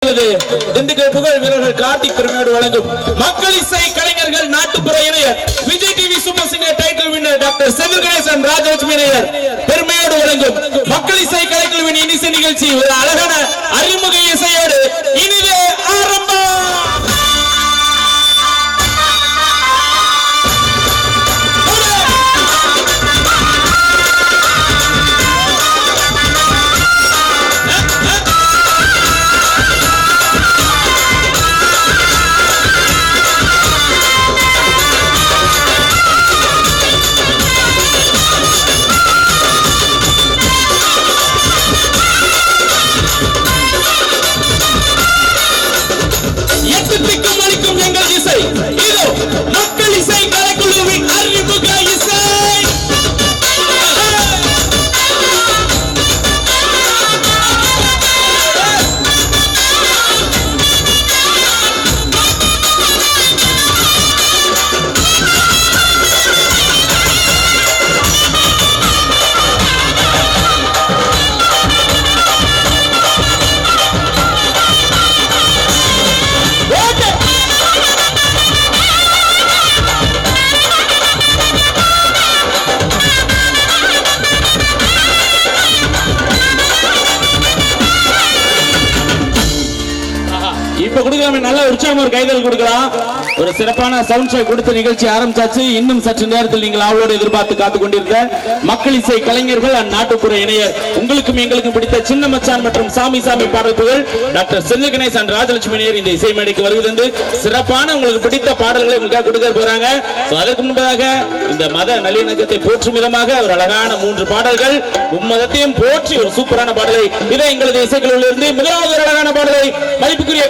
திண்டுக்கல் புகழ் வீரர்கள் கார்த்திக் பெருமையோடு வழங்கும் மக்கள் இசை கலைஞர்கள் நாட்டுப்புற இணையர் Vijay TV super singer title winner doctor Senthil Ganesan Rajalakshmi இணையர் பெருமையோடு வழங்கும் மக்கள் இசை கலைஞர்களின் இனிசை நிகழ்ச்சி ஒரு அழகான அறிமுக இசையோடு இனிதே ஆரம்பம். இப்ப கொடுக்கலாம், நல்ல உற்சாகம் ஒரு கைதல் கொடுக்கலாம். ஒரு சிறப்பான சவுண்ட் ஷோ கொடுத்த நிகழ்ச்சி ஆரம்பிச்சாச்சு. இன்னும் சற்று நேரத்தில் நீங்கள் அவளோடு எதிர்பார்த்து காத்துக் கொண்டிருந்த மக்கள் இசை கலைஞர்கள் நாட்டுப்புற இணையர் உங்களுக்கும் எங்களுக்கும் பிடித்த சின்ன மச்சான் மற்றும் சாமி சாமி பாடல்கள் டாக்டர் செந்தில் கணேசன் ராஜலட்சுமி இணையர் இந்த இசை மேடைக்கு வருகிறது. சிறப்பான உங்களுக்கு பிடித்த பாடல்களை உங்களுக்காக கொடுக்க போறாங்க. அதற்கு முன்பதாக இந்த மத நல்லிணக்கத்தை போற்றும் விதமாக ஒரு அழகான 3 பாடல்கள் மும்மதத்தையும் போற்றி ஒரு சூப்பரான பாடலை இதை எங்களது இசைக்குழுவிலிருந்து முதலாவது அழகான பாடலை மதிப்புக்குரிய